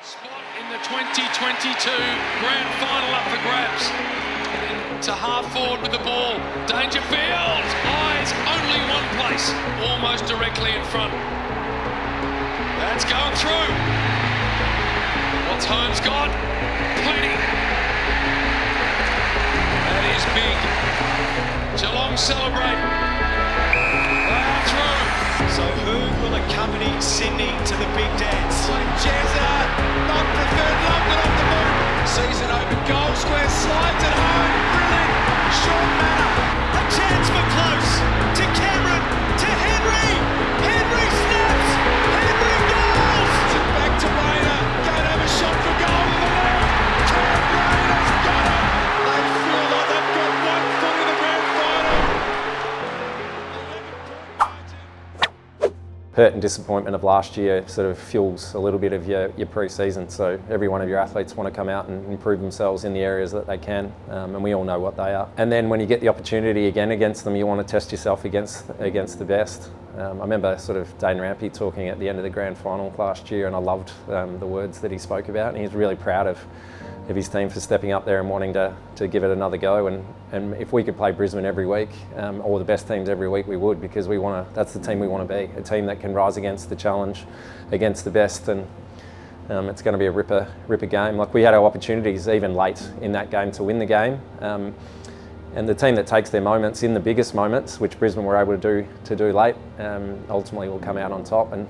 Spot in the 2022 Grand Final up for grabs. To half forward with the ball. Dangerfield. Eyes only one place. Almost directly in front. That's going through. What's Holmes got? Plenty. That is big. Geelong celebrate. They are through. So who will accompany Sydney to the big dance? Jezza, not preferred London off the boot. Season open goal square, slides it home. Brilliant. Short manner. A chance for close. To Cameron. To Henry. Henry snaps. Henry goals. Back to Rayner. Going to have a shot for goal in the left. Cam Rayner's got it. They feel like they've got 1 foot in the grand final. Hurt and disappointment of last year sort of fuels a little bit of your pre-season. So every one of your athletes want to come out and improve themselves in the areas that they can, and we all know what they are. And then when you get the opportunity again against them, you want to test yourself against the best. I remember sort of Dane Rampy talking at the end of the grand final last year, and I loved the words that he spoke about, and he's really proud of his team for stepping up there and wanting to give it another go. And if we could play Brisbane every week, or the best teams every week, we would, because that's the team we want to be, a team that can rise against the challenge, against the best, and it's going to be a ripper game. Like, we had our opportunities even late in that game to win the game, and the team that takes their moments in the biggest moments, which Brisbane were able to do late, ultimately will come out on top, and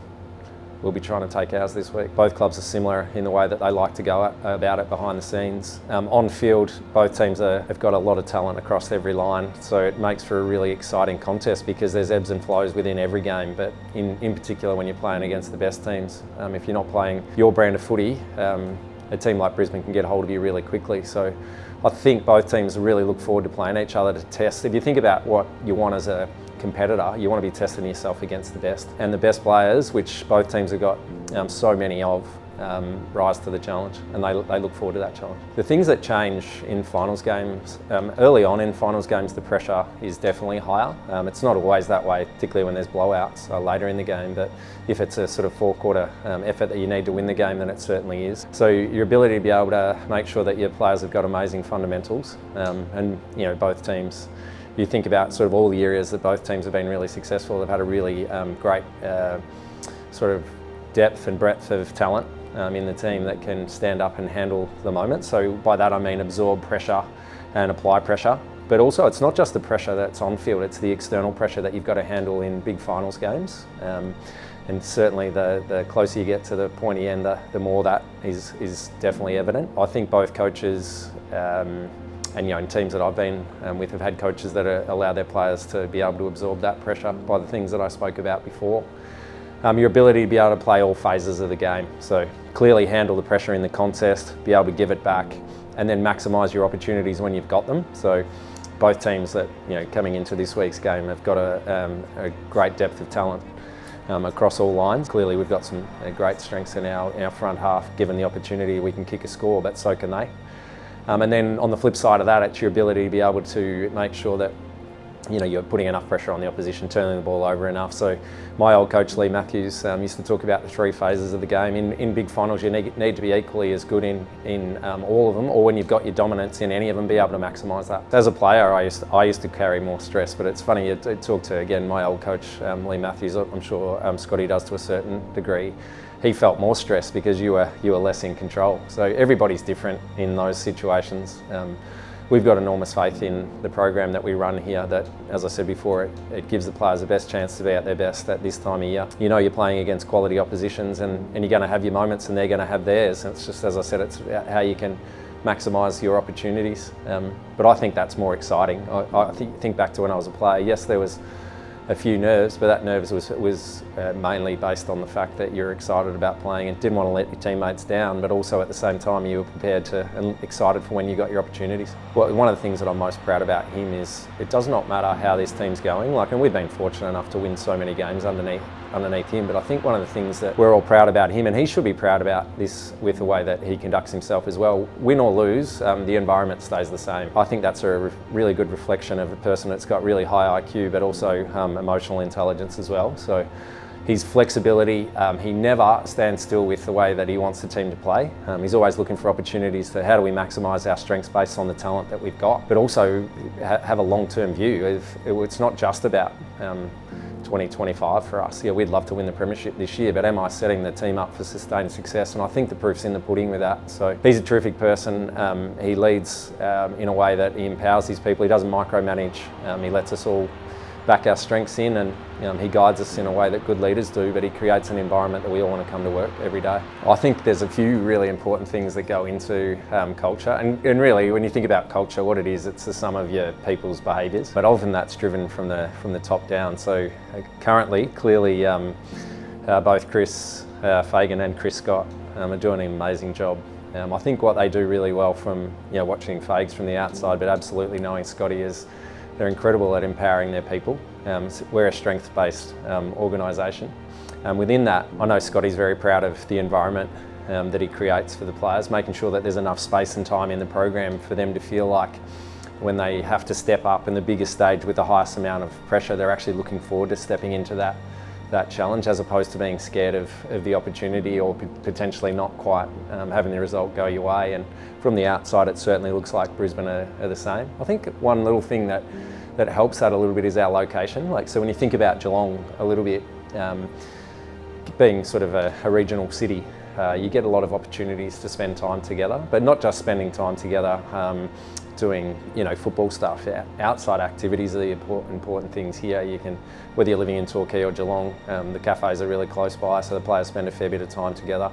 we'll be trying to take ours this week. Both clubs are similar in the way that they like to go about it behind the scenes. On field, both teams have got a lot of talent across every line, so it makes for a really exciting contest because there's ebbs and flows within every game, but in particular when you're playing against the best teams. If you're not playing your brand of footy, a team like Brisbane can get hold of you really quickly. So I think both teams really look forward to playing each other to test. If you think about what you want as a competitor, you want to be testing yourself against the best. And the best players, which both teams have got so many of, rise to the challenge, and they look forward to that challenge. The things that change in finals games, early on in finals games, the pressure is definitely higher. It's not always that way, particularly when there's blowouts later in the game, but if it's a sort of four-quarter effort that you need to win the game, then it certainly is. So your ability to be able to make sure that your players have got amazing fundamentals, and both teams, you think about sort of all the areas that both teams have been really successful. They've had a really great sort of depth and breadth of talent in the team that can stand up and handle the moment. So by that I mean absorb pressure and apply pressure. But also it's not just the pressure that's on field, it's the external pressure that you've got to handle in big finals games. And certainly the closer you get to the pointy end, the more that is definitely evident. I think both coaches, and in teams that I've been with, have had coaches that allow their players to be able to absorb that pressure by the things that I spoke about before. Your ability to be able to play all phases of the game. So clearly handle the pressure in the contest, be able to give it back, and then maximise your opportunities when you've got them. So both teams that coming into this week's game have got a great depth of talent across all lines. Clearly we've got some great strengths in our front half. Given the opportunity, we can kick a score, but so can they. And then on the flip side of that, it's your ability to be able to make sure that you're putting enough pressure on the opposition, turning the ball over enough. So my old coach Lee Matthews used to talk about the 3 phases of the game. In big finals, you need to be equally as good in all of them, or when you've got your dominance in any of them, be able to maximise that. As a player, I used to carry more stress, but it's funny, you talk to, again, my old coach Lee Matthews, I'm sure Scotty does to a certain degree. He felt more stressed because you were less in control. So everybody's different in those situations. We've got enormous faith in the program that we run here that, as I said before, it gives the players the best chance to be at their best at this time of year. You're playing against quality oppositions, and you're going to have your moments and they're going to have theirs. And it's just, as I said, it's about how you can maximise your opportunities. But I think that's more exciting. I think back to when I was a player. Yes, there was a few nerves, but that nerves was mainly based on the fact that you're excited about playing and didn't want to let your teammates down, but also at the same time you were prepared to and excited for when you got your opportunities. Well, one of the things that I'm most proud about him is it does not matter how this team's going, and we've been fortunate enough to win so many games underneath him, but I think one of the things that we're all proud about him, and he should be proud about this with the way that he conducts himself as well, win or lose, the environment stays the same. I think that's a really good reflection of a person that's got really high IQ, but also emotional intelligence as well. So his flexibility, he never stands still with the way that he wants the team to play. He's always looking for opportunities to how do we maximise our strengths based on the talent that we've got, but also have a long-term view. It's not just about 2025 for us. Yeah, we'd love to win the premiership this year, but am I setting the team up for sustained success? And I think the proof's in the pudding with that. So he's a terrific person. He leads in a way that he empowers his people. He doesn't micromanage. He lets us all back our strengths in, and he guides us in a way that good leaders do, but he creates an environment that we all want to come to work every day. I think there's a few really important things that go into culture, and really when you think about culture, what it is, it's the sum of your people's behaviours, but often that's driven from the top down. So currently, clearly, both Chris Fagan and Chris Scott are doing an amazing job. I think what they do really well from watching Fags from the outside, but absolutely knowing Scotty, is they're incredible at empowering their people. We're a strength-based organisation. Within that, I know Scotty's very proud of the environment that he creates for the players, making sure that there's enough space and time in the program for them to feel like when they have to step up in the biggest stage with the highest amount of pressure, they're actually looking forward to stepping into that challenge, as opposed to being scared of the opportunity or potentially not quite having the result go your way. And from the outside, it certainly looks like Brisbane are the same. I think one little thing that helps that a little bit is our location. So when you think about Geelong a little bit, being sort of a regional city, you get a lot of opportunities to spend time together, but not just spending time together doing football stuff. Outside activities are the important things here. You can, whether you're living in Torquay or Geelong, the cafes are really close by, so the players spend a fair bit of time together.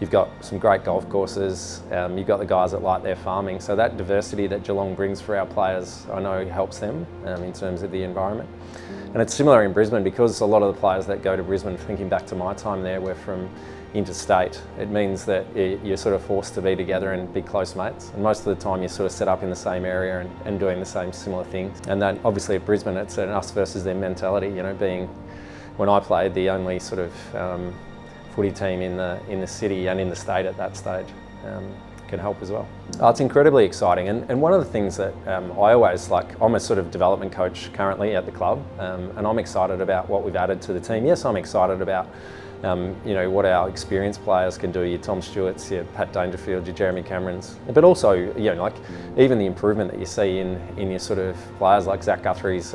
You've got some great golf courses, you've got the guys that like their farming, so that diversity that Geelong brings for our players, I know helps them in terms of the environment. And it's similar in Brisbane, because a lot of the players that go to Brisbane, thinking back to my time there, were from interstate. It means that you're sort of forced to be together and be close mates, and most of the time you're sort of set up in the same area and doing the same similar things. And then obviously at Brisbane, it's an us versus them mentality, being, when I played, the only sort of footy team in the city and in the state at that stage, can help as well. It's incredibly exciting, and one of the things that I always I'm a sort of development coach currently at the club, and I'm excited about what we've added to the team. Yes, I'm excited about what our experienced players can do, your Tom Stewarts, your Pat Dangerfield, your Jeremy Camerons, but also even the improvement that you see in your sort of players like Zach Guthrie's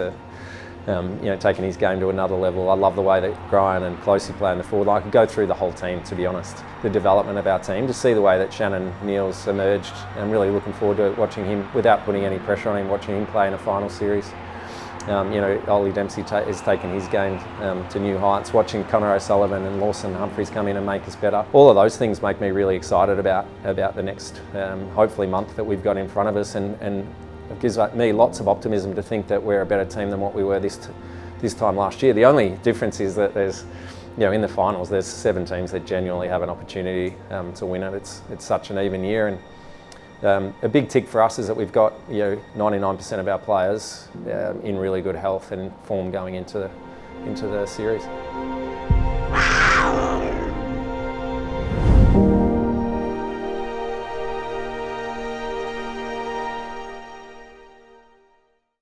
taking his game to another level. I love the way that Brian and Closey play in the forward. I could go through the whole team, to be honest. The development of our team, to see the way that Shannon Neal's emerged. I'm really looking forward to watching him, without putting any pressure on him, watching him play in a final series. Ollie Dempsey has taken his game to new heights. Watching Connor O'Sullivan and Lawson Humphries come in and make us better. All of those things make me really excited about the next, hopefully, month that we've got in front of us, and it gives me lots of optimism to think that we're a better team than what we were this time last year. The only difference is that there's, in the finals, there's 7 teams that genuinely have an opportunity to win it. It's such an even year, and a big tick for us is that we've got 99% of our players in really good health and form going into the series.